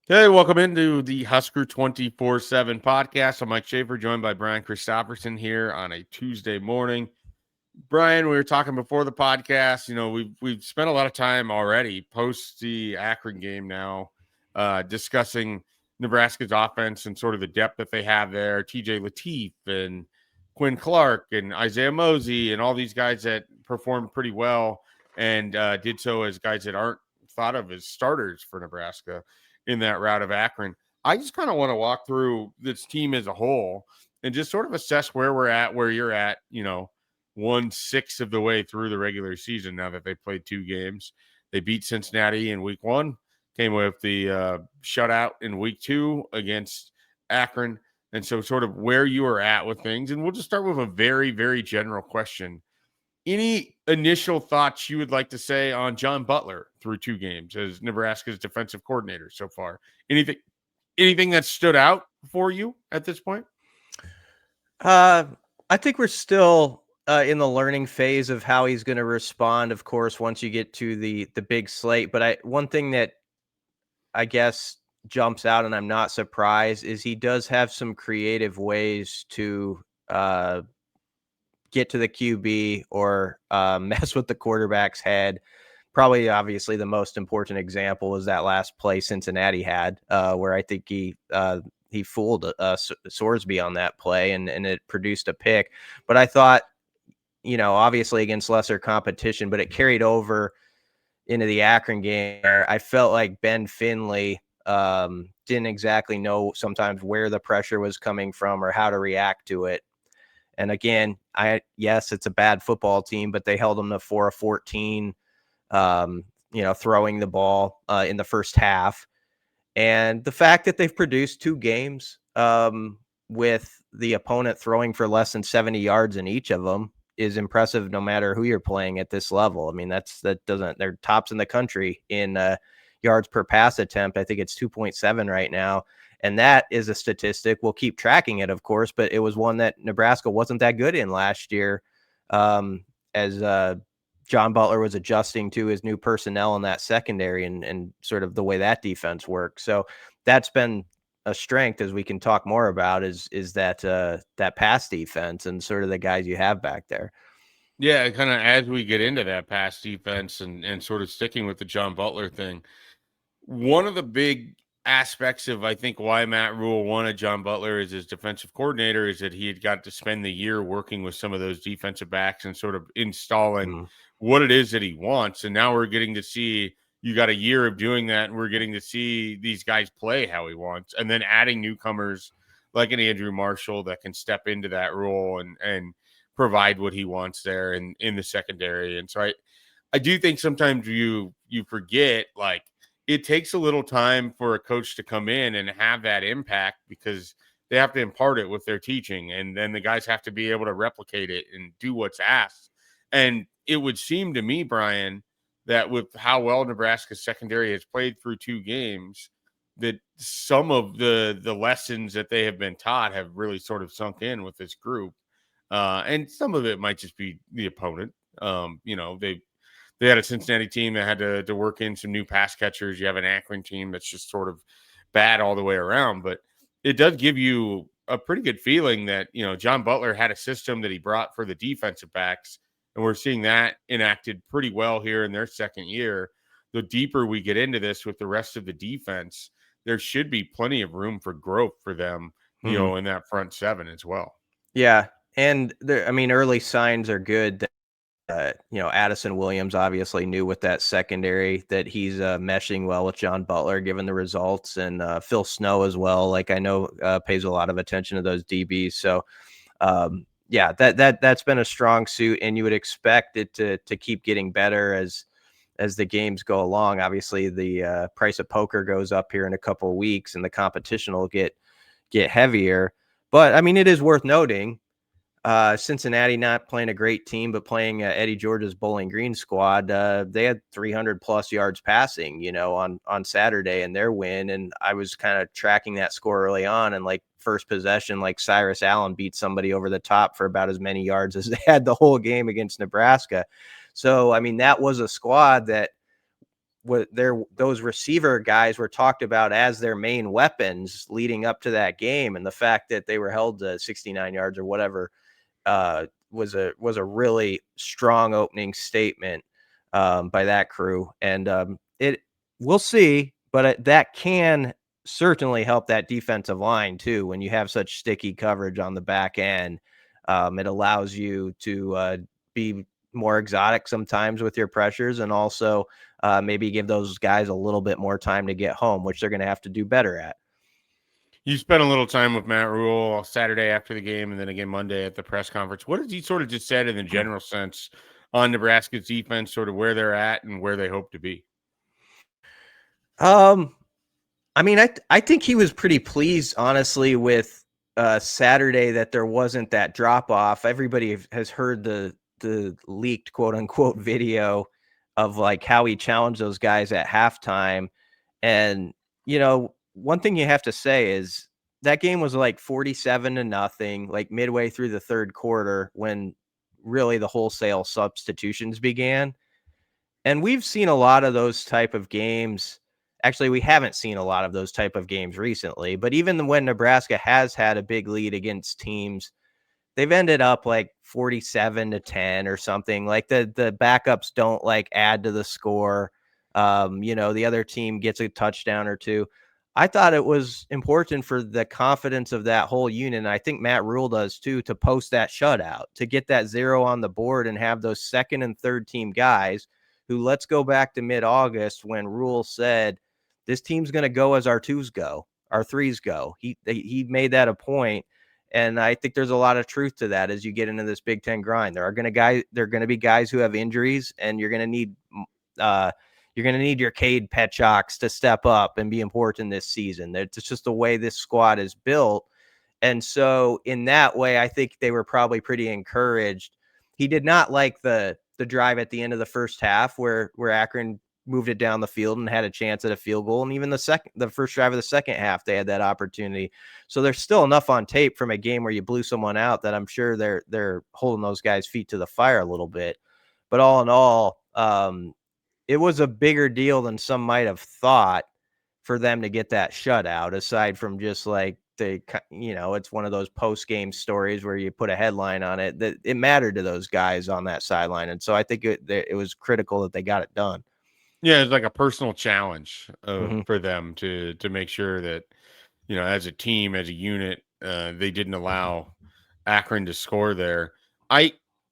Hey, welcome into the Husker 24/7 podcast. I'm Mike Schaefer, joined by Brian Christopherson here on a Tuesday morning. Brian, we were talking before the podcast. We've spent a lot of time already post the Akron game now, discussing Nebraska's offense and sort of the depth that they have there. TJ Lateef and Quinn Clark and Isaiah Mosey and all these guys that performed pretty well and did so as guys that aren't thought of as starters for Nebraska in that route of Akron. I just kind of want to walk through this team as a whole and just sort of assess where we're at, where you're at, 1/6 of the way through the regular season now that they played two games. They beat Cincinnati in week one, came with the shutout in week two against Akron. And so, sort of where you are at with things. And we'll just start with a very, very general question. Any initial thoughts you would like to say on John Butler through two games as Nebraska's defensive coordinator so far? Anything that stood out for you at this point? Uh, I think we're still in the learning phase of how he's going to respond. Of course, once you get to the big slate, but one thing that I guess jumps out, and I'm not surprised, is he does have some creative ways to get to the QB or mess with the quarterback's head. Probably, obviously, the most important example was that last play Cincinnati had, where I think he fooled Sorsby on that play, and it produced a pick. But I thought, obviously against lesser competition, but it carried over into the Akron game. I felt like Ben Finley didn't exactly know sometimes where the pressure was coming from or how to react to it. And again, yes, it's a bad football team, but they held them to 4 of 14, throwing the ball in the first half. And the fact that they've produced two games with the opponent throwing for less than 70 yards in each of them is impressive, no matter who you're playing at this level. I mean, they're tops in the country in yards per pass attempt. I think it's 2.7 right now. And that is a statistic. We'll keep tracking it, of course, but it was one that Nebraska wasn't that good in last year, as John Butler was adjusting to his new personnel in that secondary and sort of the way that defense works. So that's been a strength, as we can talk more about, is that pass defense and sort of the guys you have back there. Yeah, kind of as we get into that pass defense and sort of sticking with the John Butler thing, one of the big aspects of I think why Matt Rule wanted John Butler as his defensive coordinator is that he had got to spend the year working with some of those defensive backs and sort of installing what it is that he wants. And now we're getting to see you got a year of doing that, and we're getting to see these guys play how he wants, and then adding newcomers like an Andrew Marshall that can step into that role and provide what he wants there in the secondary. And so I do think sometimes you forget, like, it takes a little time for a coach to come in and have that impact because they have to impart it with their teaching, and then the guys have to be able to replicate it and do what's asked. And it would seem to me, Brian, that with how well Nebraska's secondary has played through two games, that some of the lessons that they have been taught have really sort of sunk in with this group. And some of it might just be the opponent. They had a Cincinnati team that had to work in some new pass catchers. You have an Akron team that's just sort of bad all the way around. But it does give you a pretty good feeling that, John Butler had a system that he brought for the defensive backs. And we're seeing that enacted pretty well here in their second year. The deeper we get into this with the rest of the defense, there should be plenty of room for growth for them, in that front seven as well. Yeah. And early signs are good. Addison Williams obviously knew with that secondary that he's meshing well with John Butler, given the results, and Phil Snow as well. Like, I know pays a lot of attention to those DBs. So, that's been a strong suit, and you would expect it to keep getting better as the games go along. Obviously, the price of poker goes up here in a couple of weeks, and the competition will get heavier. But I mean, it is worth noting, Cincinnati not playing a great team, but playing Eddie George's Bowling Green squad. They had 300 plus yards passing, on Saturday in their win. And I was kind of tracking that score early on, and like first possession, like Cyrus Allen beat somebody over the top for about as many yards as they had the whole game against Nebraska. So, I mean, that was a squad that those receiver guys were talked about as their main weapons leading up to that game, and the fact that they were held to 69 yards or whatever was a really strong opening statement by that crew. And we'll see, but that can certainly help that defensive line too. When you have such sticky coverage on the back end, it allows you to be more exotic sometimes with your pressures, and also maybe give those guys a little bit more time to get home, which they're going to have to do better at. You spent a little time with Matt Rule Saturday after the game, and then again Monday at the press conference. What did he sort of just said in the general sense on Nebraska's defense, sort of where they're at and where they hope to be? I mean, I think he was pretty pleased, honestly, with Saturday, that there wasn't that drop off. Everybody has heard the leaked quote unquote video of like how he challenged those guys at halftime. And, one thing you have to say is that game was like 47-0, like midway through the third quarter, when really the wholesale substitutions began. And we've seen a lot of those type of games. Actually, we haven't seen a lot of those type of games recently, but even when Nebraska has had a big lead against teams, they've ended up like 47-10 or something. Like the backups don't like add to the score. The other team gets a touchdown or two. I thought it was important for the confidence of that whole unit, and I think Matt Rule does too, to post that shutout, to get that 0 on the board and have those second and third team guys who, let's go back to mid-August when Rule said, this team's going to go as our twos go, our threes go. He made that a point, and I think there's a lot of truth to that as you get into this Big Ten grind. There are going to be guys who have injuries, and you're going to need your Cade Petchocks to step up and be important this season. It's just the way this squad is built. And so in that way, I think they were probably pretty encouraged. He did not like the drive at the end of the first half where Akron moved it down the field and had a chance at a field goal. And even the first drive of the second half, they had that opportunity. So there's still enough on tape from a game where you blew someone out that I'm sure they're holding those guys' feet to the fire a little bit. But all in all, it was a bigger deal than some might have thought for them to get that shutout, aside from just like it's one of those post-game stories where you put a headline on it. That it mattered to those guys on that sideline. And so I think it was critical that they got it done. Yeah, it's like a personal challenge Mm-hmm. for them to make sure that, as a team, as a unit, they didn't allow Akron to score there.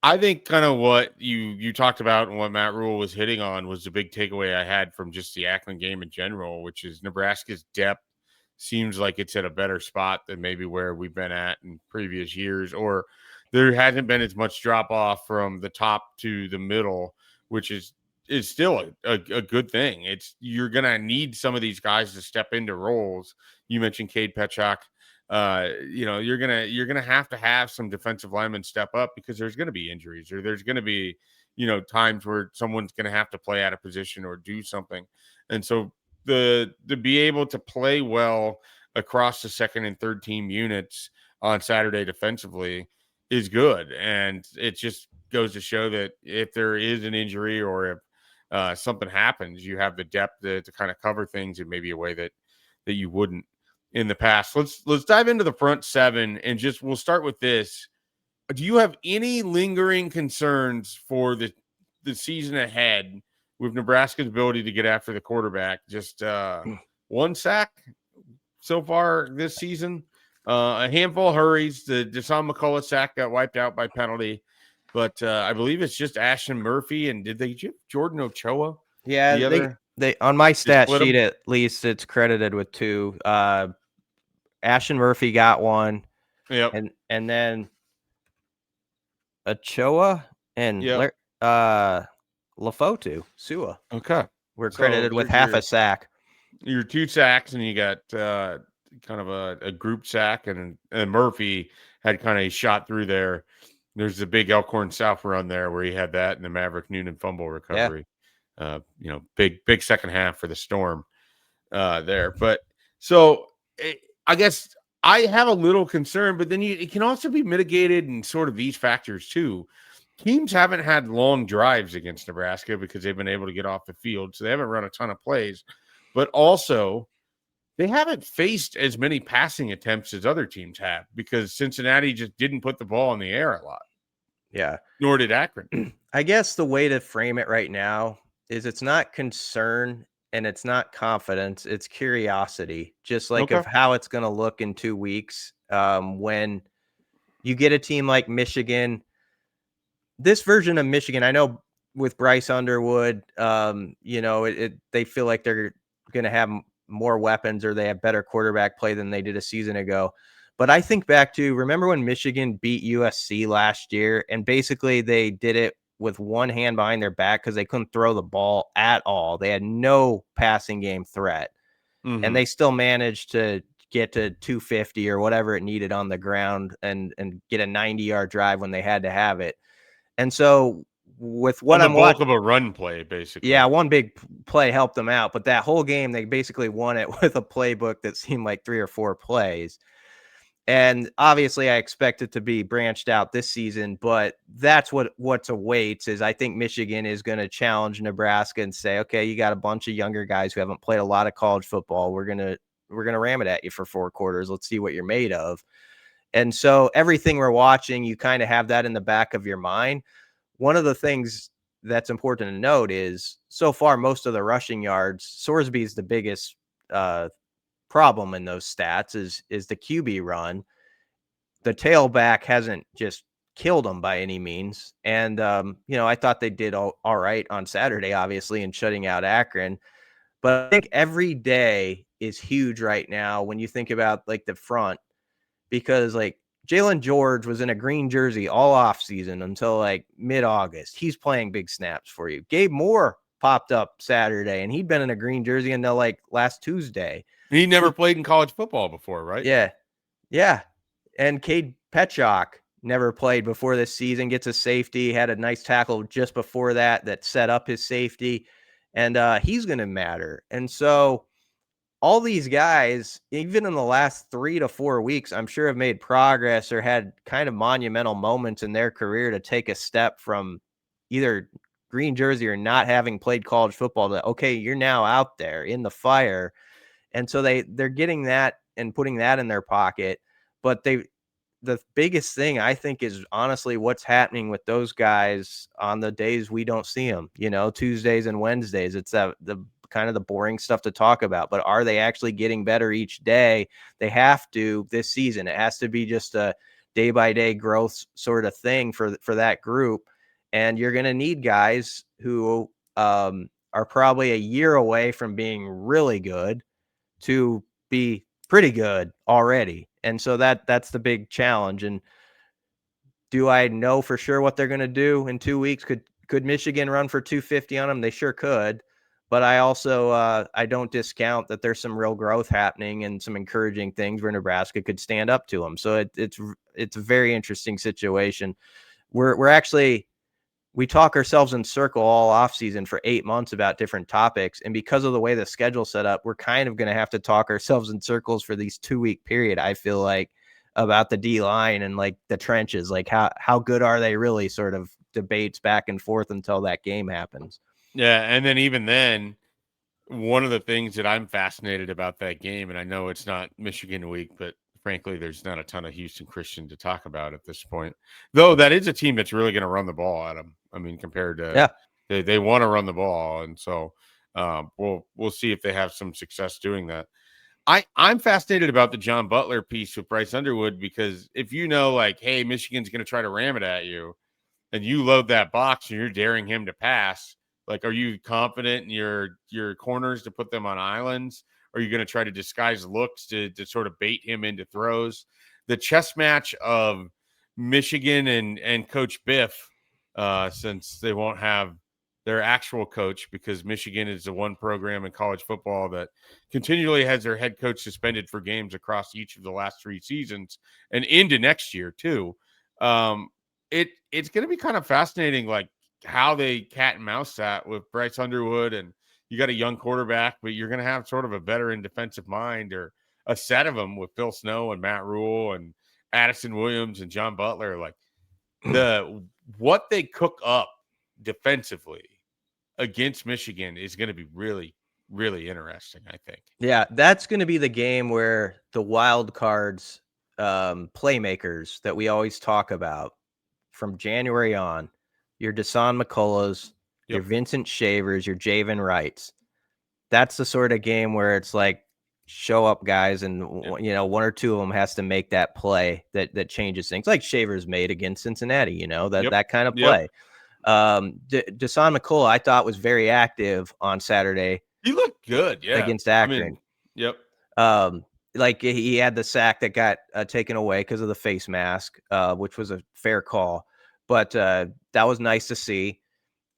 I think kind of what you talked about and what Matt Rule was hitting on was the big takeaway I had from just the Akron game in general, which is Nebraska's depth seems like it's at a better spot than maybe where we've been at in previous years, or there hasn't been as much drop off from the top to the middle, which is still a good thing. You're gonna need some of these guys to step into roles. You mentioned Cade Petchock. You're gonna have to have some defensive linemen step up because there's gonna be injuries, or there's gonna be times where someone's gonna have to play out of position or do something. And so to be able to play well across the second and third team units on Saturday defensively is good. And it just goes to show that if there is an injury or if something happens, you have the depth to kind of cover things in maybe a way that you wouldn't in the past. Let's dive into the front seven, and we'll start with this. Do you have any lingering concerns for the season ahead with Nebraska's ability to get after the quarterback? Just one sack so far this season, a handful of hurries. The Deshaun McCullough sack got wiped out by penalty, but I believe it's just Ashton Murphy, and did they give Jordan Ochoa? Yeah, they on my stat sheet at least it's credited with 2. Ashton Murphy got one. Yep. And then Ochoa and Lafotu Sua. Okay. We're credited with half a sack. Your 2 sacks, and you got kind of a group sack, and Murphy had kind of a shot through there. There's the big Elkhorn South run there where he had that, and the Maverick Noonan fumble recovery. Yeah. Big second half for the Storm there. But so I guess I have a little concern, but then it can also be mitigated in sort of these factors too. teams haven't had long drives against Nebraska because they've been able to get off the field. So they haven't run a ton of plays, but also they haven't faced as many passing attempts as other teams have because Cincinnati just didn't put the ball in the air a lot. Yeah. Nor did Akron. I guess the way to frame it right now is it's not concern and it's not confidence. It's curiosity, just like Okay. of how it's going to look in 2 weeks. When you get a team like Michigan, this version of Michigan, I know with Bryce Underwood, they feel like they're going to have more weapons or they have better quarterback play than they did a season ago. But I think back to, remember when Michigan beat USC last year and basically they did it with one hand behind their back because they couldn't throw the ball at all. They had no passing game threat. Mm-hmm. And they still managed to get to 250 or whatever it needed on the ground and get a 90-yard drive when they had to have it. And so with what I'm watching, of a run play, basically. Yeah, one big play helped them out, but that whole game they basically won it with a playbook that seemed like 3 or 4 plays. And obviously I expect it to be branched out this season, but that's what awaits is I think Michigan is going to challenge Nebraska and say, okay, you got a bunch of younger guys who haven't played a lot of college football. We're going to ram it at you for 4 quarters. Let's see what you're made of. And so everything we're watching, you kind of have that in the back of your mind. One of the things that's important to note is so far, most of the rushing yards, Sorsby's the biggest problem in those stats is the QB run. The tailback hasn't just killed them by any means. And, I thought they did all right on Saturday, obviously, in shutting out Akron. But I think every day is huge right now when you think about like the front, because like Jalen George was in a green jersey all off season until like mid-August. He's playing big snaps for you. Gabe Moore popped up Saturday and he'd been in a green jersey until like last Tuesday. He never played in college football before, right? Yeah. Yeah. And Cade Petchock never played before this season, gets a safety, had a nice tackle just before that set up his safety. And he's going to matter. And so all these guys, even in the last 3 to 4 weeks, I'm sure have made progress or had kind of monumental moments in their career to take a step from either green jersey or not having played college football to, okay, you're now out there in the fire. And so they're getting that and putting that in their pocket. But the biggest thing I think is honestly what's happening with those guys on the days we don't see them, Tuesdays and Wednesdays. It's the kind of the boring stuff to talk about, but are they actually getting better each day? They have to this season. It has to be just a day by day growth sort of thing for that group. And you're going to need guys who are probably a year away from being really good to be pretty good already. And so that's the big challenge. And do I know for sure what they're going to do in 2 weeks? Could Michigan run for 250 on them? They sure could. But I also I don't discount that there's some real growth happening and some encouraging things where Nebraska could stand up to them. So it's a very interesting situation. We're actually, we talk ourselves in circle all offseason for 8 months about different topics. And because of the way the schedule's set up, we're kind of going to have to talk ourselves in circles for these 2-week period, I feel like, about the D line and like the trenches, like how good are they really, sort of debates back and forth until that game happens. Yeah. And then even then, one of the things that I'm fascinated about that game, and I know it's not Michigan week, but frankly, there's not a ton of Houston Christian to talk about at this point, though that is a team that's really going to run the ball at them. I mean, compared to, they want to run the ball. And so we'll see if they have some success doing that. I'm fascinated about the John Butler piece with Bryce Underwood, because if like, hey, Michigan's going to try to ram it at you and you load that box and you're daring him to pass, like, are you confident in your corners to put them on islands? Are you going to try to disguise looks to sort of bait him into throws? The chess match of Michigan and Coach Biff, since they won't have their actual coach, because Michigan is the one program in college football that continually has their head coach suspended for games across each of the last 3 seasons and into next year too. It's going to be kind of fascinating, like how they cat and mouse that with Bryce Underwood, and you got a young quarterback, but you're going to have sort of a veteran defensive mind, or a set of them with Phil Snow and Matt Rule and Addison Williams and John Butler. Like what they cook up defensively against Michigan is going to be really, really interesting, I think. Yeah, that's going to be the game where the wild cards, playmakers that we always talk about from January on, your Desan McCulloughs, your Yep. Vincent Shavers, your Javen Wrights. That's the sort of game where it's like, show up, guys, and Yep. one or two of them has to make that play that changes things, like Shavers made against Cincinnati. That kind of Yep. play. Desan McCullough, I thought, was very active on Saturday He looked good. Yeah. against I Akron. mean, yep. Like he had the sack that got taken away because of the face mask, which was a fair call, but that was nice to see.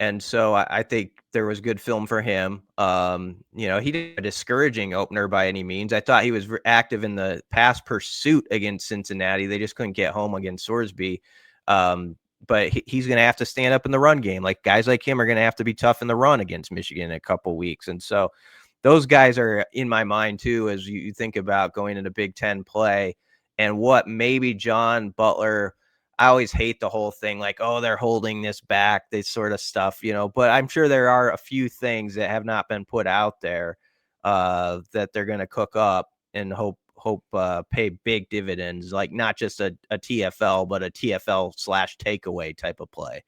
And so I think there was good film for him. He didn't have a discouraging opener by any means. I thought he was active in the pass pursuit against Cincinnati. They just couldn't get home against Sorsby. But he's going to have to stand up in the run game. Like, guys like him are going to have to be tough in the run against Michigan in a couple weeks. And so those guys are in my mind too, as you think about going into Big Ten play and what maybe John Butler. I always hate the whole thing, like, oh, they're holding this back, this sort of stuff, but I'm sure there are a few things that have not been put out there that they're going to cook up and hope pay big dividends, like not just a TFL, but a TFL/takeaway type of play.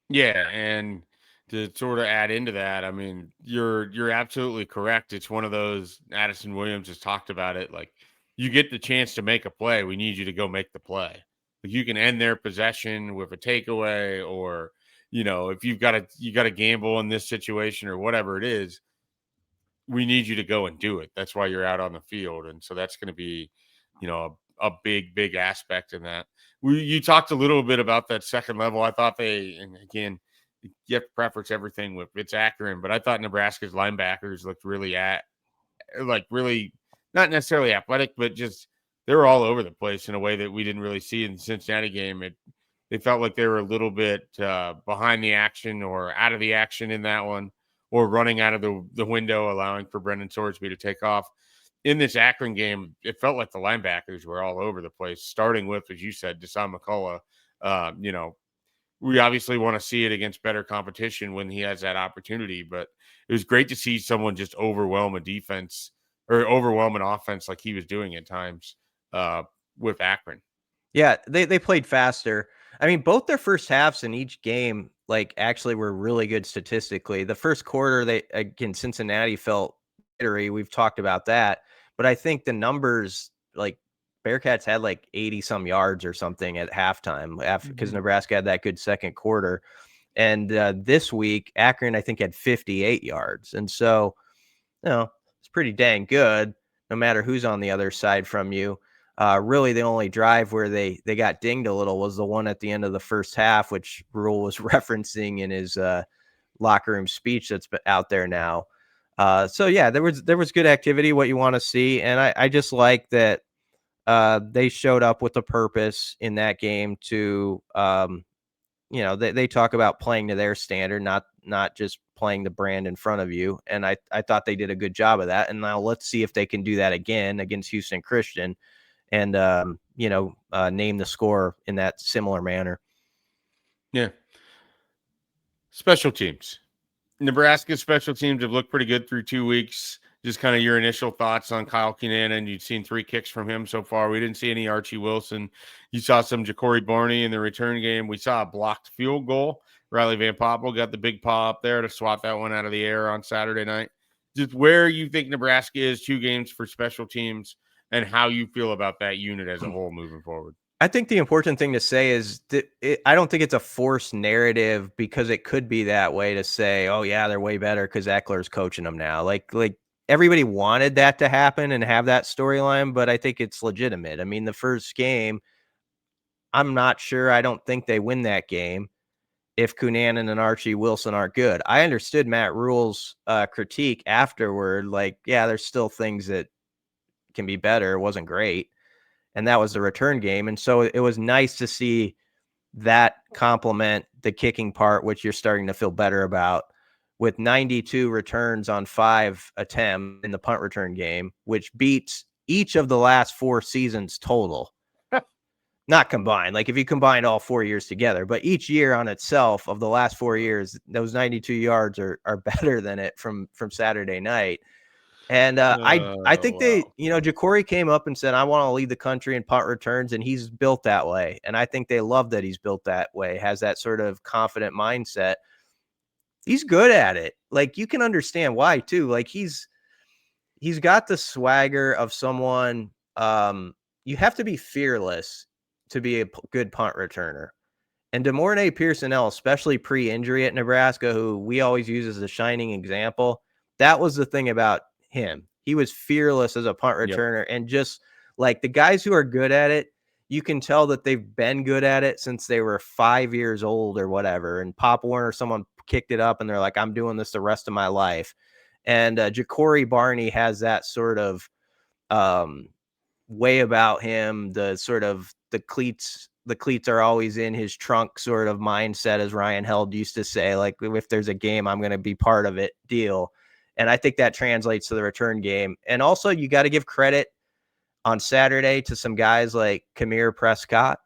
Yeah, and to sort of add into that, I mean, you're absolutely correct. It's one of those. Addison Williams has talked about it. Like, you get the chance to make a play, we need you to go make the play. Like, you can end their possession with a takeaway, or if you got to gamble in this situation or whatever it is, we need you to go and do it. That's why you're out on the field, and so that's going to be, a big aspect in that. You talked a little bit about that second level. I thought and again, you have to preference everything with it's Akron, but I thought Nebraska's linebackers looked really not necessarily athletic, but just they were all over the place in a way that we didn't really see in the Cincinnati game. They felt like they were a little bit behind the action or out of the action in that one, or running out of the window, allowing for Brendan Sorsby to take off. In this Akron game, it felt like the linebackers were all over the place, starting with, as you said, Desan McCullough. We obviously want to see it against better competition when he has that opportunity, but it was great to see someone just overwhelm a defense or overwhelm an offense like he was doing at times with Akron. Yeah, they played faster. I mean, both their first halves in each game, like, actually were really good statistically. The first quarter, they against Cincinnati felt jittery. We've talked about that, but I think the numbers, like, Bearcats had like 80 some yards or something at halftime after, because Nebraska had that good second quarter. And this week, Akron, I think, had 58 yards. And so, it's pretty dang good, no matter who's on the other side from you. Really, the only drive where they got dinged a little was the one at the end of the first half, which Rule was referencing in his locker room speech that's out there now. So yeah, there was good activity, what you want to see, and I just like that they showed up with a purpose in that game to they talk about playing to their standard, not just playing the brand in front of you, and I thought they did a good job of that. And now let's see if they can do that again against Houston Christian, and name the score in that similar manner. Yeah. Special teams. Nebraska's special teams have looked pretty good through 2 weeks. Just kind of your initial thoughts on Kyle Kinnanen. You'd seen 3 kicks from him so far. We didn't see any Archie Wilson. You saw some Ja'Cory Barney in the return game. We saw a blocked field goal. Riley Van Poppel got the big paw up there to swat that one out of the air on Saturday night. Just where you think Nebraska is 2 games for special teams and how you feel about that unit as a whole moving forward. I think the important thing to say is that I don't think it's a forced narrative, because it could be that way to say, oh yeah, they're way better because Eckler's coaching them now. Like everybody wanted that to happen and have that storyline, but I think it's legitimate. I mean, the first game, I'm not sure. I don't think they win that game if Kinnanen and Archie Wilson aren't good. I understood Matt Rule's critique afterward. Like, yeah, there's still things that can be better. It wasn't great. And that was the return game. And so it was nice to see that complement the kicking part, which you're starting to feel better about, with 92 returns on 5 attempts in the punt return game, which beats each of the last 4 seasons total. not combined. Like if you combined all 4 years together, but each year on itself of the last 4 years, those 92 yards are better than it from Saturday night. And I think they, Wow. Ja'Cory came up and said, I want to lead the country in punt returns, and he's built that way. And I think they love that he's built that way, has that sort of confident mindset. He's good at it. Like you can understand why too. Like he's got the swagger of someone. You have to be fearless to be a good punt returner. And DeMornay Pearsonell, especially pre-injury at Nebraska, who we always use as a shining example, that was the thing about him. He was fearless as a punt returner. And just like the guys who are good at it, you can tell that they've been good at it since they were 5 years old or whatever. And Pop Warner, someone kicked it up and they're like, I'm doing this the rest of my life. And Ja'Cory Barney has that sort of way about him, the sort of the cleats are always in his trunk sort of mindset, as Ryan Held used to say, like if there's a game, I'm going to be part of it deal. And I think that translates to the return game. And also you got to give credit on Saturday to some guys like Kamir Prescott,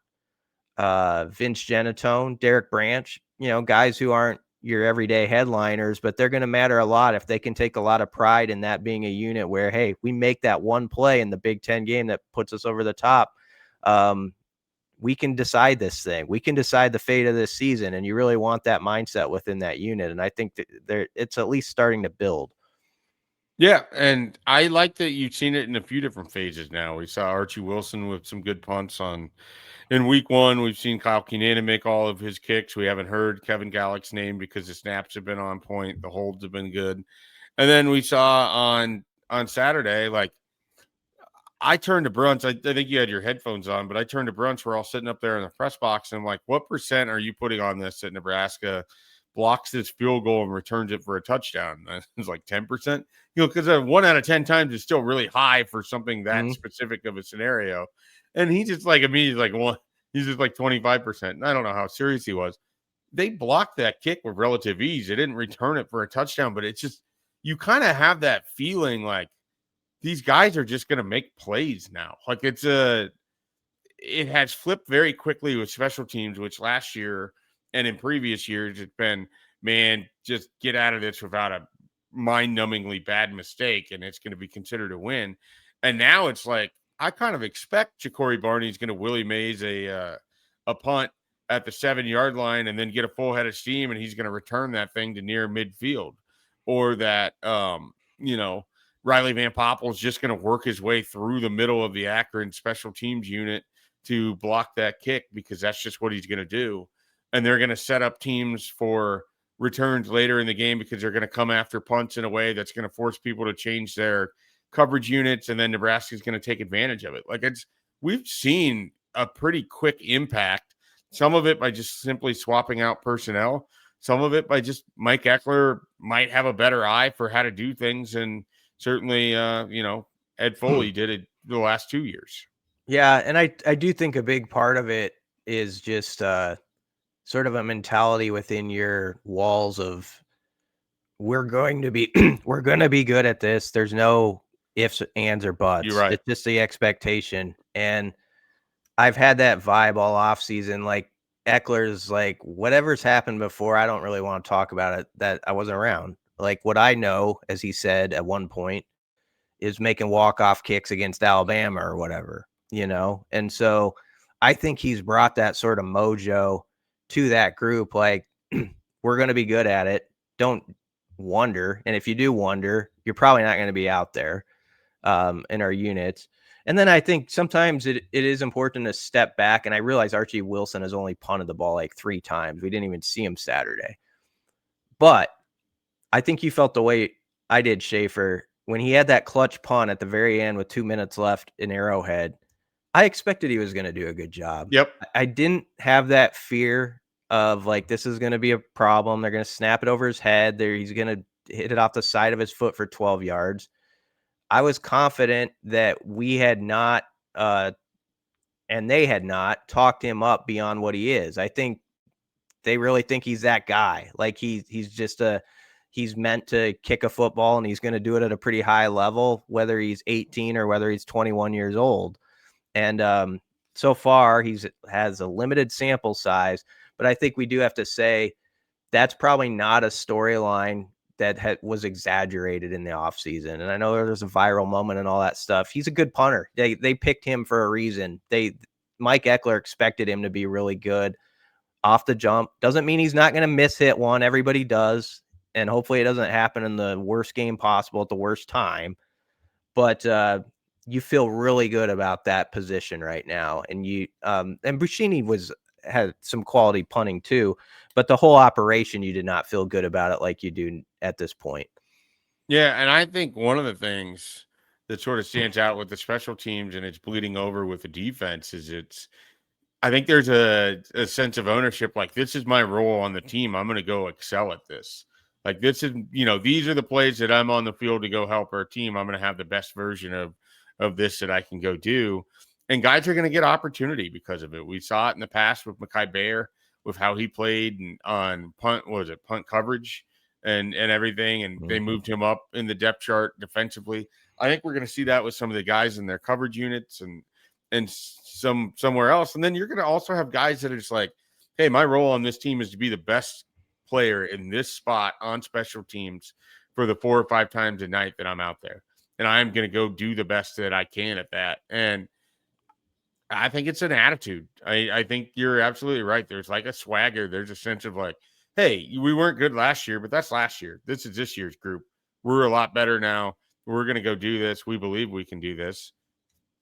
Vince Genatone, Derek Branch, guys who aren't your everyday headliners, but they're going to matter a lot if they can take a lot of pride in that being a unit where, hey, we make that one play in the Big Ten game that puts us over the top. We can decide this thing. We can decide the fate of this season. And you really want that mindset within that unit. And I think that it's at least starting to build. Yeah, and I like that you've seen it in a few different phases now. We saw Archie Wilson with some good punts in week 1. We've seen Kyle Kinana make all of his kicks. We haven't heard Kevin Gallick's name because the snaps have been on point, the holds have been good. And then we saw on Saturday, like I turned to Bruns. I think you had your headphones on, but I turned to Bruns. We're all sitting up there in the press box, and I'm like, what % are you putting on this that Nebraska blocks this field goal and returns it for a touchdown? It's like 10%, because 1 out of 10 times is still really high for something that specific of a scenario. And he just like immediately like he's just like 25%. And I don't know how serious he was. They blocked that kick with relative ease. They didn't return it for a touchdown, but it's just, you kind of have that feeling like these guys are just going to make plays now. Like it has flipped very quickly with special teams, which last year and in previous years, it's been, man, just get out of this without a mind-numbingly bad mistake, and it's going to be considered a win. And now it's like, I kind of expect Ja'Cory Barney's going to Willie Mays a punt at the 7-yard line and then get a full head of steam, and he's going to return that thing to near midfield. Or that, Riley Van Poppel's just going to work his way through the middle of the Akron special teams unit to block that kick, because that's just what he's going to do. And they're going to set up teams for returns later in the game because they're going to come after punts in a way that's going to force people to change their coverage units. And then Nebraska's going to take advantage of it. Like we've seen a pretty quick impact, some of it by just simply swapping out personnel, some of it by just Mike Eckler might have a better eye for how to do things. And certainly, Ed Foley did it the last 2 years. Yeah, and I do think a big part of it is just sort of a mentality within your walls of we're going to be good at this. There's no ifs, ands, or buts. You're right. It's just the expectation. And I've had that vibe all off season. Like Eckler's like, whatever's happened before, I don't really want to talk about it, that I wasn't around. Like what I know, as he said at one point, is making walk-off kicks against Alabama or whatever, And so I think he's brought that sort of mojo to that group. Like, we're going to be good at it. Don't wonder. And if you do wonder, you're probably not going to be out there in our units. And then I think sometimes it is important to step back. And I realize Archie Wilson has only punted the ball like 3 times. We didn't even see him Saturday. But I think you felt the way I did, Schaefer, when he had that clutch punt at the very end with 2 minutes left in Arrowhead. I expected he was going to do a good job. Yep. I didn't have that fear of like, this is going to be a problem. They're going to snap it over his head. He's going to hit it off the side of his foot for 12 yards. I was confident that we had not, and they had not talked him up beyond what he is. I think they really think he's that guy. Like he's just he's meant to kick a football, and he's going to do it at a pretty high level, whether he's 18 or whether he's 21 years old. And so far has a limited sample size, but I think we do have to say that's probably not a storyline that was exaggerated in the offseason. And I know there's a viral moment and all that stuff. He's a good punter. They picked him for a reason. Mike Eckler expected him to be really good off the jump. Doesn't mean he's not going to miss hit one. Everybody does. And hopefully it doesn't happen in the worst game possible at the worst time. But you feel really good about that position right now. And and Buccini had some quality punting too, but the whole operation, you did not feel good about it like you do at this point. Yeah, and I think one of the things that sort of stands out with the special teams and it's bleeding over with the defense is I think there's a sense of ownership. Like, this is my role on the team. I'm going to go excel at this. Like, this is, these are the plays that I'm on the field to go help our team. I'm going to have the best version of this that I can go do. And guys are going to get opportunity because of it. We saw it in the past with Mekhi Bear, with how he played on punt coverage and everything. And they moved him up in the depth chart defensively. I think we're going to see that with some of the guys in their coverage units and somewhere else. And then you're going to also have guys that are just like, hey, my role on this team is to be the best player in this spot on special teams for the 4 or 5 times a night that I'm out there. And I'm going to go do the best that I can at that. And I think it's an attitude. I think you're absolutely right. There's like a swagger. There's a sense of like, hey, we weren't good last year, but that's last year. This is this year's group. We're a lot better now. We're going to go do this. We believe we can do this.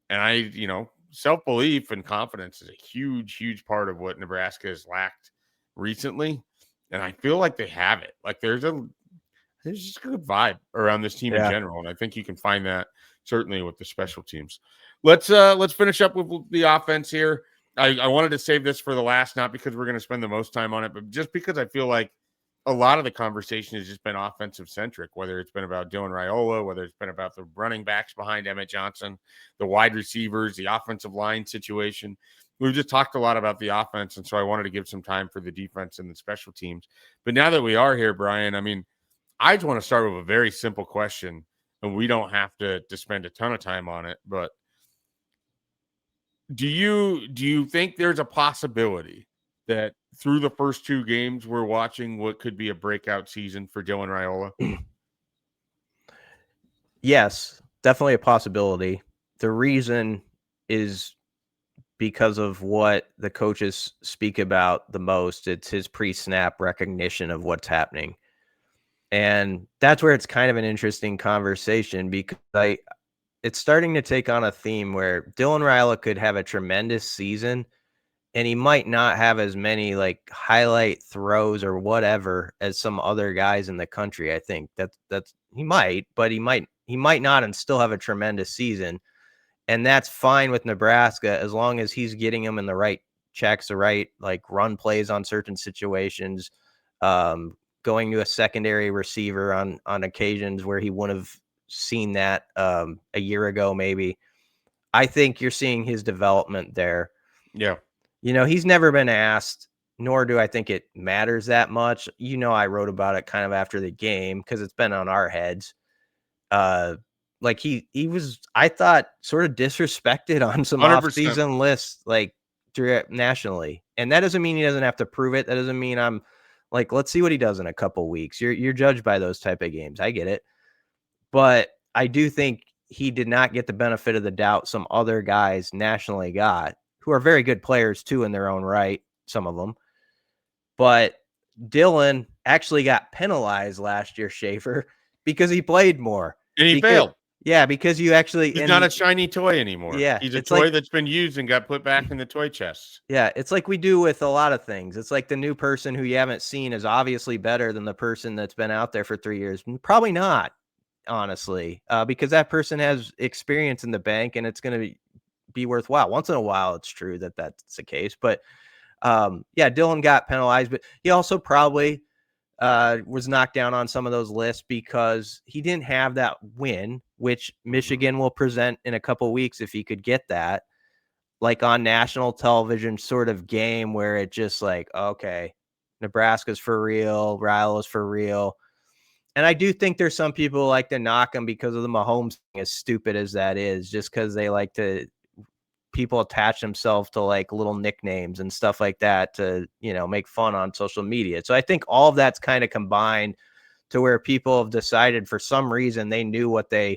And self-belief and confidence is a huge, huge part of what Nebraska has lacked recently. And I feel like they have it. Like there's just a good vibe around this team in general. And I think you can find that certainly with the special teams. Let's finish up with the offense here. I wanted to save this for the last, not because we're going to spend the most time on it, but just because I feel like a lot of the conversation has just been offensive centric, whether it's been about Dylan Raiola, whether it's been about the running backs behind Emmett Johnson, the wide receivers, the offensive line situation. We've just talked a lot about the offense, and so I wanted to give some time for the defense and the special teams. But now that we are here, Brian, I mean, I just want to start with a very simple question, and we don't have to spend a ton of time on it, but do you think there's a possibility that through the first 2 games we're watching what could be a breakout season for Dylan Raiola? Yes, definitely a possibility. The reason is because of what the coaches speak about the most. It's his pre-snap recognition of what's happening. And that's where it's kind of an interesting conversation because it's starting to take on a theme where Dylan Raiola could have a tremendous season and he might not have as many like highlight throws or whatever as some other guys in the country. I think that's he might, but he might not and still have a tremendous season. And that's fine with Nebraska as long as he's getting them in the right checks, the right like run plays on certain situations, going to a secondary receiver on occasions where he wouldn't have seen that a year ago maybe. I think you're seeing his development there. Yeah. He's never been asked, nor do I think it matters that much. I wrote about it kind of after the game because it's been on our heads. Like he was, I thought, sort of disrespected on some 100%. off-season lists, like nationally. And that doesn't mean he doesn't have to prove it. That doesn't mean I'm like, let's see what he does in a couple weeks. You're judged by those type of games. I get it. But I do think he did not get the benefit of the doubt some other guys nationally got, who are very good players too in their own right, some of them. But Dylan actually got penalized last year, Schaefer, because he played more. And he failed. Yeah, because you actually... He's not a shiny toy anymore. Yeah. He's a toy that's been used and got put back in the toy chest. Yeah, it's like we do with a lot of things. It's like the new person who you haven't seen is obviously better than the person that's been out there for 3 years. Probably not, honestly, because that person has experience in the bank and it's going to be worthwhile. Once in a while, it's true that that's the case. But yeah, Dylan got penalized, but he also probably was knocked down on some of those lists because he didn't have that win, which Michigan will present in a couple of weeks if he could get that, like on national television sort of game where it just like, okay, Nebraska's for real, Raiola's for real. And I do think there's some people who like to knock him because of the Mahomes thing, as stupid as that is, just because they like to people attach themselves to like little nicknames and stuff like that to, make fun on social media. So I think all of that's kind of combined to where people have decided for some reason they knew what there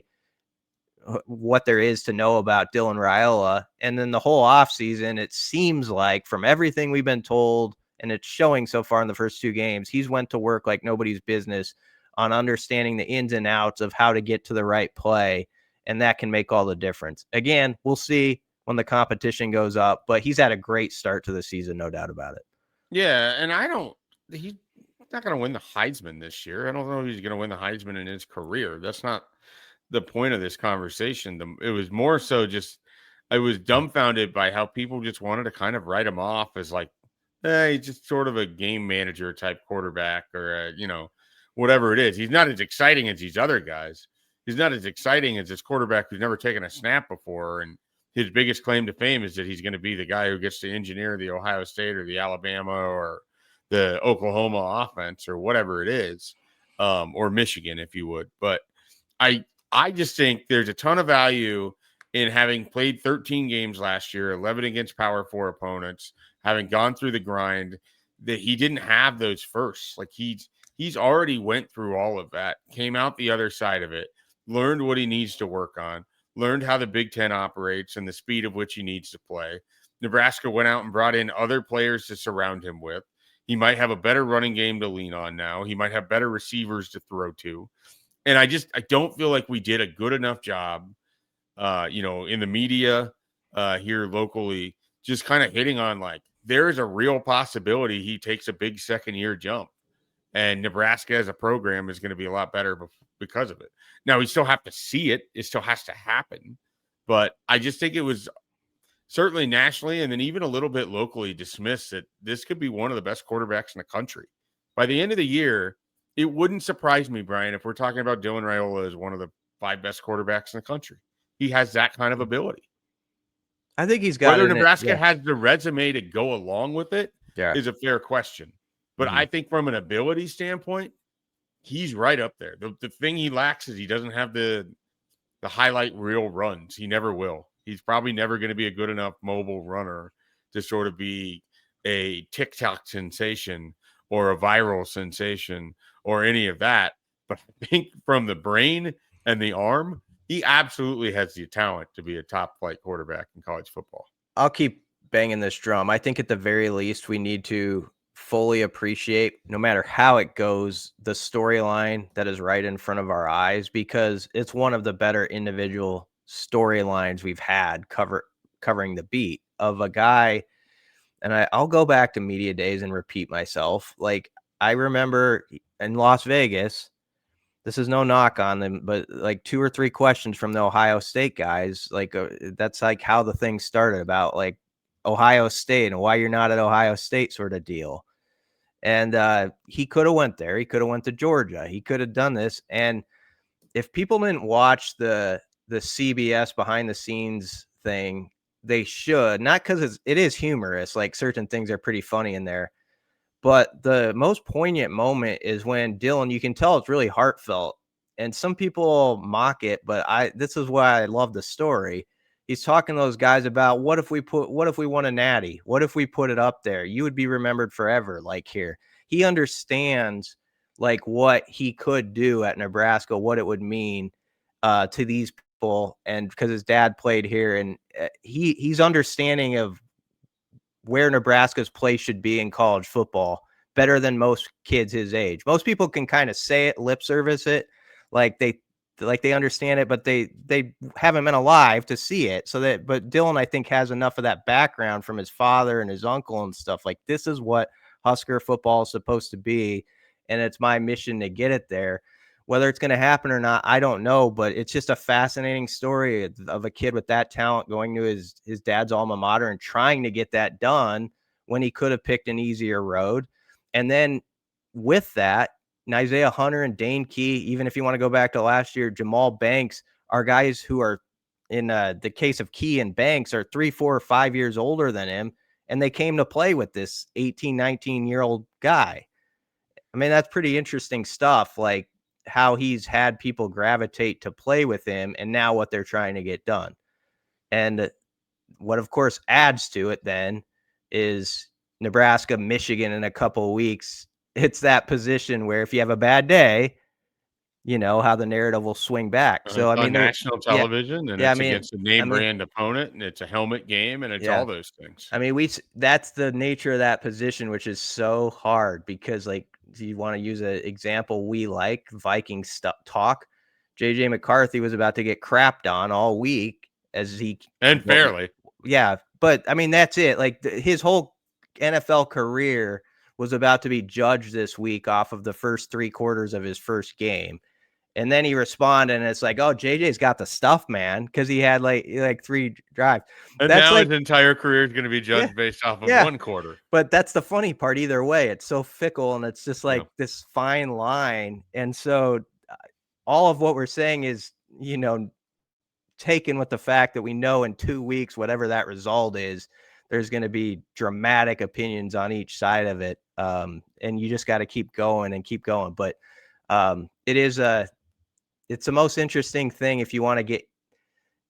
is to know about Dylan Raiola. And then the whole offseason, it seems like from everything we've been told, and it's showing so far in the first 2 games, he's went to work like nobody's business on understanding the ins and outs of how to get to the right play. And that can make all the difference. Again, we'll see when the competition goes up, but he's had a great start to the season, no doubt about it. Yeah, and he's not going to win the Heisman this year. I don't know if he's going to win the Heisman in his career. That's not the point of this conversation. It was more so just I was dumbfounded by how people just wanted to kind of write him off as like, he's just sort of a game manager type quarterback or, whatever it is. He's not as exciting as these other guys. He's not as exciting as this quarterback who's never taken a snap before. And his biggest claim to fame is that he's going to be the guy who gets to engineer the Ohio State or the Alabama or the Oklahoma offense or whatever it is, or Michigan, if you would. But I just think there's a ton of value in having played 13 games last year, 11 against Power 4 opponents, having gone through the grind, that he didn't have those firsts. Like he's already went through all of that, came out the other side of it, learned what he needs to work on, learned how the Big Ten operates and the speed of which he needs to play. Nebraska went out and brought in other players to surround him with. He might have a better running game to lean on now. He might have better receivers to throw to. And I don't feel like we did a good enough job, in the media here locally, just kind of hitting on like, there is a real possibility he takes a big second-year jump. And Nebraska as a program is going to be a lot better because of it. Now, we still have to see it. It still has to happen. But I just think it was certainly nationally and then even a little bit locally dismissed that this could be one of the best quarterbacks in the country. By the end of the year, it wouldn't surprise me, Brian, if we're talking about Dylan Raiola as one of the 5 best quarterbacks in the country. He has that kind of ability. I think he's got whether Nebraska has the resume to go along with it is a fair question. But I think from an ability standpoint, he's right up there. The thing he lacks is he doesn't have the highlight reel runs. He never will. He's probably never going to be a good enough mobile runner to sort of be a TikTok sensation or a viral sensation or any of that. But I think from the brain and the arm, he absolutely has the talent to be a top flight quarterback in college football. I'll keep banging this drum. I think at the very least, we need to fully appreciate, no matter how it goes, the storyline that is right in front of our eyes, because it's one of the better individual storylines we've had covering the beat of a guy. And I'll go back to media days and repeat myself. Like, I remember in Las Vegas, this is no knock on them, but like 2 or 3 questions from the Ohio State guys, like that's like how the thing started about like Ohio State and why you're not at Ohio State sort of deal. And he could have went there. He could have went to Georgia. He could have done this. And if people didn't watch the CBS behind the scenes thing, they should. Not because it is humorous. Like certain things are pretty funny in there. But the most poignant moment is when Dylan, you can tell it's really heartfelt. And some people mock it, but this is why I love the story. He's talking to those guys about what if we won a natty? What if we put it up there? You would be remembered forever. Like here, he understands like what he could do at Nebraska, what it would mean to these people. And because his dad played here, and he's understanding of where Nebraska's place should be in college football better than most kids his age. Most people can kind of say it, lip service it, like they understand it, but they haven't been alive to see it. But Dylan, I think, has enough of that background from his father and his uncle and stuff. Like, this is what Husker football is supposed to be, and it's my mission to get it there. Whether it's going to happen or not, I don't know, but it's just a fascinating story of a kid with that talent going to his dad's alma mater and trying to get that done when he could have picked an easier road. And then with that, Isaiah Hunter and Dane Key, even if you want to go back to last year, Jamal Banks are guys who are, in the case of Key and Banks, are 3, 4, or 5 years older than him, and they came to play with this 18, 19-year-old guy. I mean, that's pretty interesting stuff. Like, how he's had people gravitate to play with him and now what they're trying to get done. And what of course adds to it then is Nebraska, Michigan in a couple of weeks. It's that position where if you have a bad day, how the narrative will swing back. So, It's I on mean, there, national yeah, television, and yeah, it's against a I name mean, brand opponent, and it's a helmet game, and it's yeah. all those things. I mean, that's the nature of that position, which is so hard because, like, do you want to use an example we like, Viking talk? JJ McCarthy was about to get crapped on all week as he, And fairly. yeah, but I mean, that's it. Like, his whole NFL career was about to be judged this week off of the first 3 quarters of his first game. And then he responded, and it's like, oh, JJ's got the stuff, man, because he had like 3 drives. And That's now like, his entire career is going to be yeah, judged based off of yeah. 1 quarter. But that's the funny part either way. It's so fickle, and it's just Yeah. like this fine line. And so all of what we're saying is, taken with the fact that we know in 2 weeks, whatever that result is, there's going to be dramatic opinions on each side of it. And you just got to keep going and keep going. But it's the most interesting thing if you want to get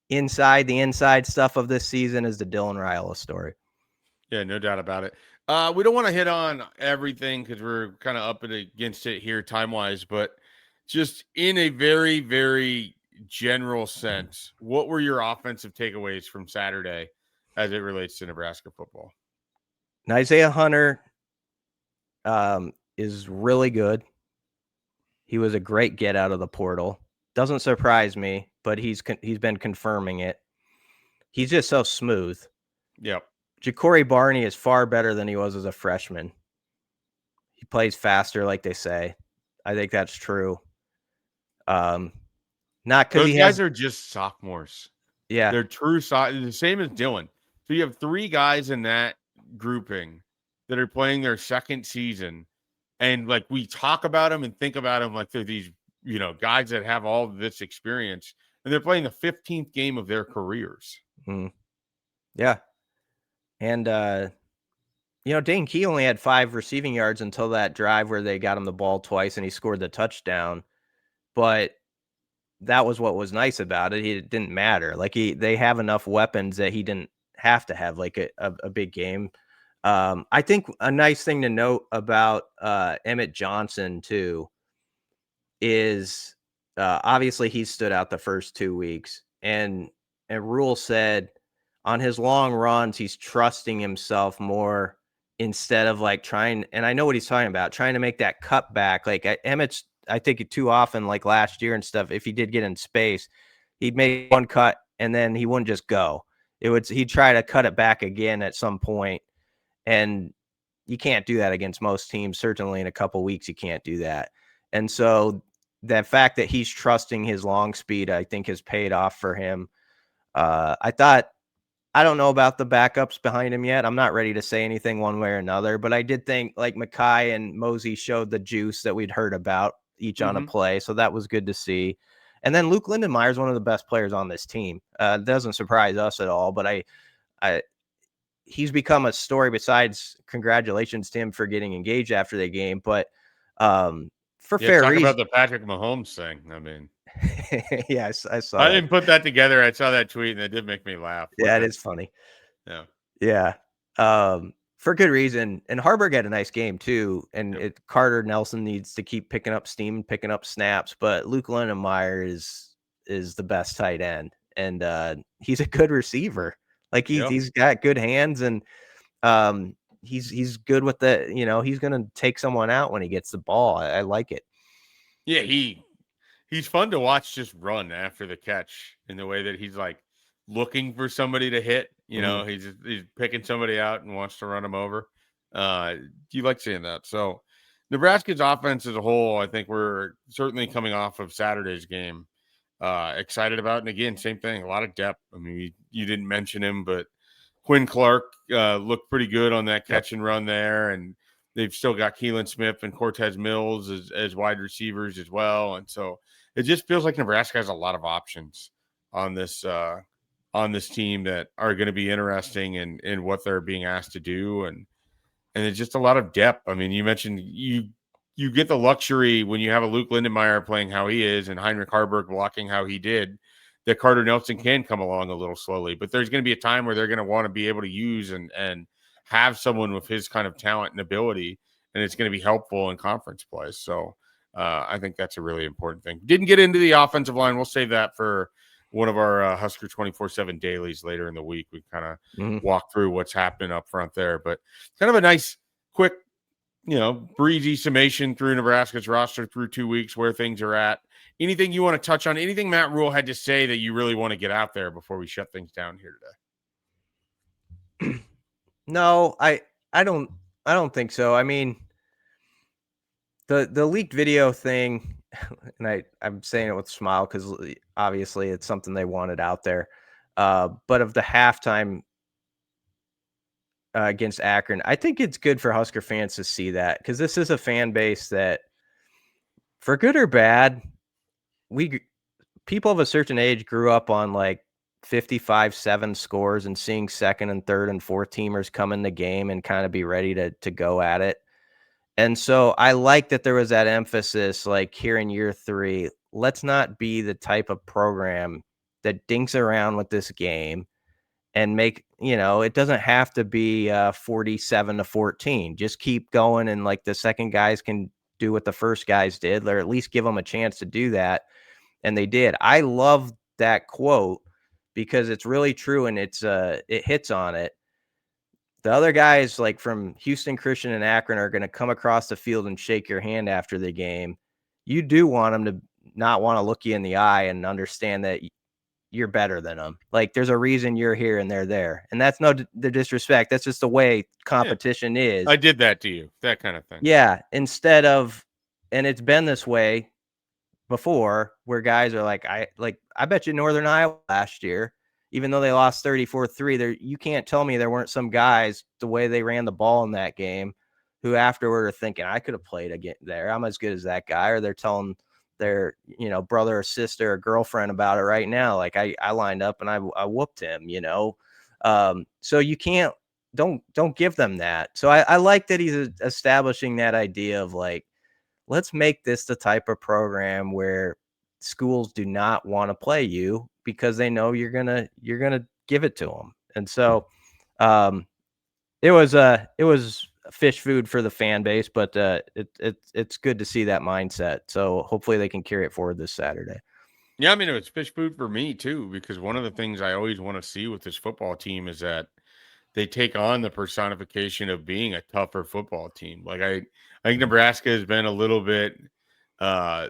inside the inside stuff of this season is the Dylan Raiola story. Yeah, no doubt about it. We don't want to hit on everything because we're kind of up against it here time wise, but just in a very, very general sense, what were your offensive takeaways from Saturday as it relates to Nebraska football? And Isaiah Hunter is really good. He was a great get out of the portal. Doesn't surprise me, but he's been confirming it. He's just so smooth. Yep. Ja'Cory Barney is far better than he was as a freshman. He plays faster, like they say. I think that's true. Not because Those he guys has. are just sophomores. Yeah. They're true the same as Dylan. So you have 3 guys in that grouping that are playing their second season. And like we talk about them and think about them like they're these, guys that have all this experience, and they're playing the 15th game of their careers. Yeah. And, Dane Key only had 5 receiving yards until that drive where they got him the ball twice and he scored the touchdown. But that was what was nice about it. It didn't matter. Like they have enough weapons that he didn't have to have like a big game. I think a nice thing to note about Emmett Johnson too is obviously he stood out the first 2 weeks, and Rule said on his long runs he's trusting himself more instead of like trying. And I know what he's talking about, trying to make that cut back. Like Emmett's, I think it too often, like last year and stuff. If he did get in space, he'd make one cut and then he wouldn't just go. He'd try to cut it back again at some point, and you can't do that against most teams. Certainly in a couple weeks, you can't do that. And so that fact that he's trusting his long speed, I think, has paid off for him. I don't know about the backups behind him yet. I'm not ready to say anything one way or another, but I did think like Mackay and Mosey showed the juice that we'd heard about each on a play. So that was good to see. And then Luke Lindenmeyer is one of the best players on this team. Doesn't surprise us at all, but he's become a story. Besides, congratulations to him for getting engaged after the game, but for fair talk reason. about the Patrick Mahomes thing. I mean, yes, I saw. I didn't put that together. I saw that tweet and it did make me laugh. Yeah, it is funny. Yeah. For good reason. And Harburg had a nice game too. And Carter Nelson needs to keep picking up steam, picking up snaps. But Luke Lindenmeyer is the best tight end, and he's a good receiver. Like he's got good hands, and he's good with the. He's gonna take someone out when he gets the ball. I like it. Yeah, he's fun to watch just run after the catch in the way that he's like looking for somebody to hit. He's picking somebody out and wants to run them over. You like seeing that. So Nebraska's offense as a whole, I think we're certainly coming off of Saturday's game. Excited about. And again, same thing, a lot of depth. I mean, you didn't mention him, but Quinn Clark looked pretty good on that catch and run there. And they've still got Keelan Smith and Cortez Mills as wide receivers as well. And so it just feels like Nebraska has a lot of options on this team that are going to be interesting in what they're being asked to do. And it's just a lot of depth. I mean, you mentioned you get the luxury when you have a Luke Lindenmeyer playing how he is and Heinrich Harburg blocking how he did, that Carter Nelson can come along a little slowly. But there's going to be a time where they're going to want to be able to use and have someone with his kind of talent and ability, and it's going to be helpful in conference play. So I think that's a really important thing. Didn't get into the offensive line. We'll save that for one of our Husker 24/7 dailies later in the week. We kind of walk through what's happening up front there, but kind of a nice, quick, breezy summation through Nebraska's roster through 2 weeks, where things are at. Anything you want to touch on? Anything Matt Rule had to say that you really want to get out there before we shut things down here today? No, I don't think so. I mean, the leaked video thing, and I'm saying it with a smile because obviously it's something they wanted out there. But of the halftime against Akron, I think it's good for Husker fans to see that, because this is a fan base that, for good or bad, people of a certain age grew up on like 55-7 scores and seeing second and third and fourth teamers come in the game and kind of be ready to go at it. And so I like that there was that emphasis, like here in year 3, let's not be the type of program that dinks around with this game and make, it doesn't have to be 47-14. Just keep going. And like the second guys can do what the first guys did, or at least give them a chance to do that. And they did. I love that quote because it's really true, and it hits on it. The other guys, like from Houston Christian and Akron, are going to come across the field and shake your hand after the game. You do want them to not want to look you in the eye and understand that you're better than them. Like, there's a reason you're here and they're there. And that's no disrespect. That's just the way competition is. I did that to you, that kind of thing. Yeah. Instead of, and it's been this way before, where guys are like, I bet you Northern Iowa last year, even though they lost 34-3, there, you can't tell me there weren't some guys, the way they ran the ball in that game, who afterward are thinking, I could have played again there. I'm as good as that guy. Or they're telling their, brother or sister or girlfriend about it right now. Like, I lined up and I whooped him, so you can't, don't give them that. So I like that he's establishing that idea of like, let's make this the type of program where schools do not want to play you because they know you're gonna give it to them. And so it was fish food for the fan base, but it's good to see that mindset. So hopefully they can carry it forward this Saturday. Yeah, I mean, it's fish food for me too, because one of the things I always want to see with this football team is that they take on the personification of being a tougher football team. Like, I think Nebraska has been a little bit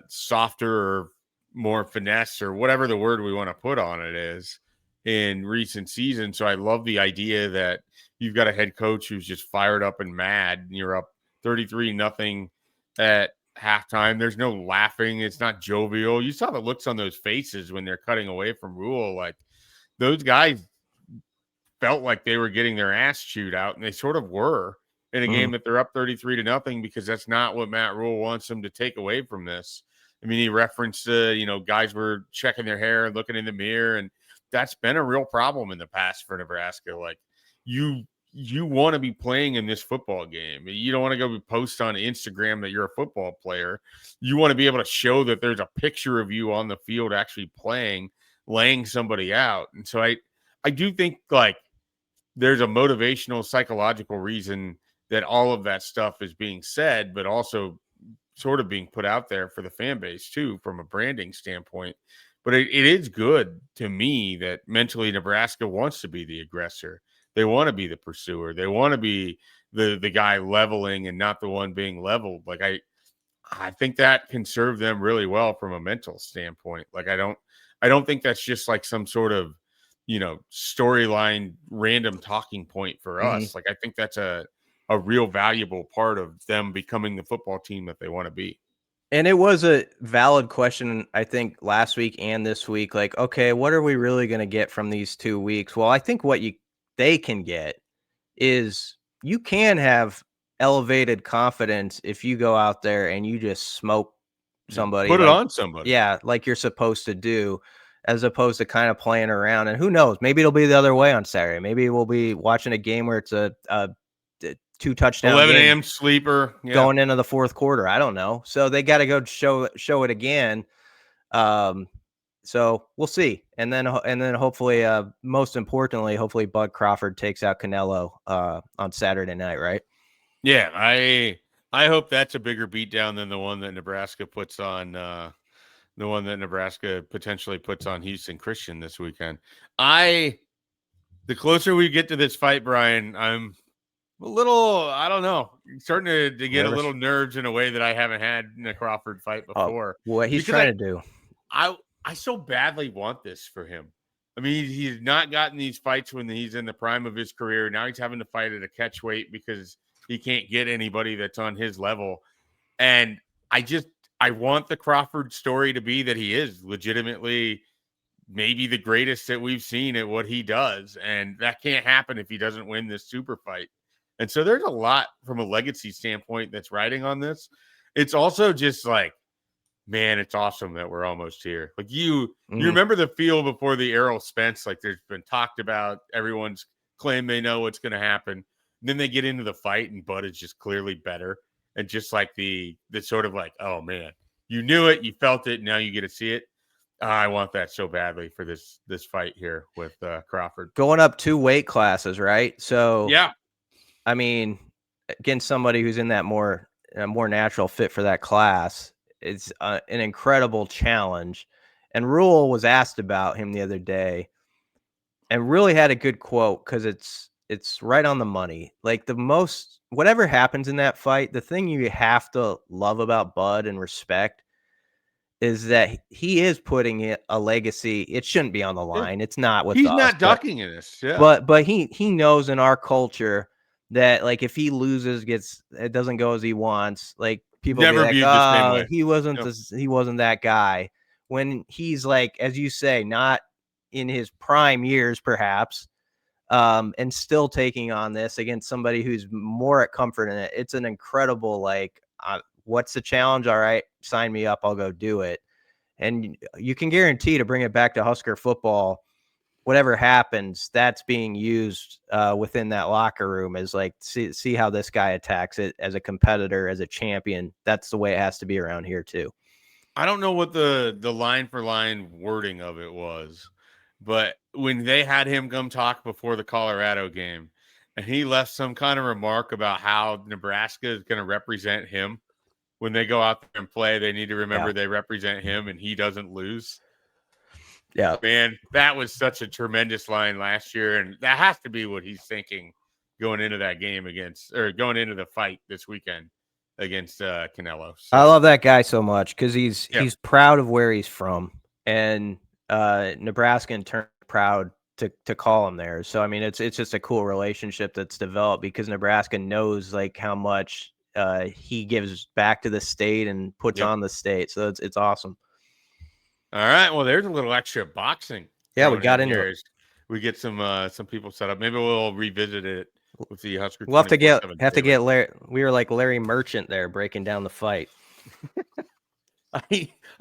softer or more finesse, or whatever the word we want to put on it is, in recent seasons. So I love the idea that you've got a head coach who's just fired up and mad, and you're up 33-0 at halftime. There's no laughing. It's not jovial. You saw the looks on those faces when they're cutting away from Rule. Like, those guys felt like they were getting their ass chewed out, and they sort of were in a game that they're up 33-0, because that's not what Matt Rule wants them to take away from this. I mean, he referenced, guys were checking their hair and looking in the mirror, and that's been a real problem in the past for Nebraska. Like, you want to be playing in this football game. You don't want to go post on Instagram that you're a football player. You want to be able to show that there's a picture of you on the field actually playing, laying somebody out. And so I do think, like, there's a motivational, psychological reason that all of that stuff is being said, but also sort of being put out there for the fan base too, from a branding standpoint. But it is good to me that mentally Nebraska wants to be the aggressor. They want to be the pursuer. They want to be the guy leveling and not the one being leveled. Like, I think that can serve them really well from a mental standpoint. Like, I don't think that's just like some sort of, storyline random talking point for us. Like, I think that's a real valuable part of them becoming the football team that they want to be. And it was a valid question, I think, last week and this week. Like, okay, what are we really going to get from these 2 weeks? Well, I think what they can get is, you can have elevated confidence if you go out there and you just smoke somebody. Put it on somebody. Yeah, like you're supposed to do, as opposed to kind of playing around. And who knows, maybe it'll be the other way on Saturday. Maybe we'll be watching a game where it's a 2-touchdown 11 a.m. sleeper going into the fourth quarter. I don't know. So they got to go show it again. So we'll see. And then hopefully, most importantly, hopefully Bud Crawford takes out Canelo on Saturday night, right? Yeah, I hope that's a bigger beatdown than the one that Nebraska puts on the one that Nebraska potentially puts on Houston Christian this weekend. The closer we get to this fight, Brian, I'm a little, I don't know, starting to get a little nerves in a way that I haven't had in a Crawford fight before. What he's because trying to do. I so badly want this for him. I mean, he's not gotten these fights when he's in the prime of his career. Now he's having to fight at a catch weight because he can't get anybody that's on his level. And I want the Crawford story to be that he is legitimately maybe the greatest that we've seen at what he does. And that can't happen if he doesn't win this super fight. And so there's a lot from a legacy standpoint that's riding on this. It's also just like, man, it's awesome that we're almost here. Like you remember the feel before the Errol Spence, like there's been talked about, everyone's claim they know what's going to happen. And then they get into the fight and Bud is just clearly better. And just like the sort of like, oh man, you knew it, you felt it, now you get to see it. I want that so badly for this fight here with Crawford. Going up 2 weight classes, right? So yeah, I mean, against somebody who's in that more natural fit for that class, it's an incredible challenge. And Rule was asked about him the other day, and really had a good quote because it's right on the money. Like whatever happens in that fight, the thing you have to love about Bud and respect is that he is putting a legacy. It shouldn't be on the line. It's not with he's us, not ducking in this. Yeah, but he knows in our culture that like if he loses, it doesn't go as he wants, like people never be like, viewed the same oh, way. he wasn't that guy, when he's like, as you say, not in his prime years perhaps, and still taking on this against somebody who's more at comfort in it. It's an incredible, like, what's the challenge? All right, sign me up, I'll go do it. And you can guarantee, to bring it back to Husker football, whatever happens, that's being used within that locker room as like, see how this guy attacks it as a competitor, as a champion. That's the way it has to be around here too. I don't know what the line for line wording of it was, but when they had him come talk before the Colorado game, and he left some kind of remark about how Nebraska is going to represent him when they go out there and play, they need to remember they represent him and he doesn't lose. Yeah, man, that was such a tremendous line last year, and that has to be what he's thinking going into that game going into the fight this weekend against Canelo. So. I love that guy so much because he's proud of where he's from, and Nebraska in turn proud to call him there. So I mean, it's just a cool relationship that's developed because Nebraska knows like how much he gives back to the state and puts on the state. So it's awesome. All right, well, there's a little extra boxing. Yeah, we got into it. We get some people set up. Maybe we'll revisit it with the Husker. We'll have to get Larry. We were like Larry Merchant there breaking down the fight.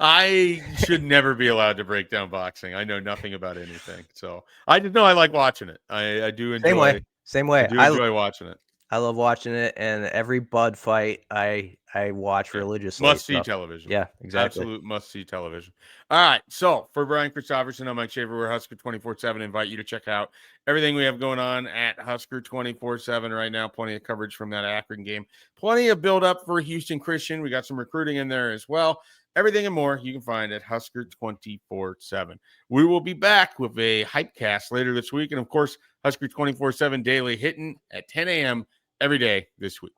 I should never be allowed to break down boxing. I know nothing about anything, so I just know I like watching it. I do enjoy. Same way. I enjoy watching it. I love watching it, and every Bud fight I watch religiously. Must-see television. Yeah, exactly. Absolute must-see television. All right, so for Brian Christopherson, I'm Mike Schaefer. We're Husker247. Invite you to check out everything we have going on at Husker247 right now. Plenty of coverage from that Akron game. Plenty of build-up for Houston Christian. We got some recruiting in there as well. Everything and more you can find at Husker247. We will be back with a Hypecast later this week. And, of course, Husker247 Daily hitting at 10 a.m. every day this week.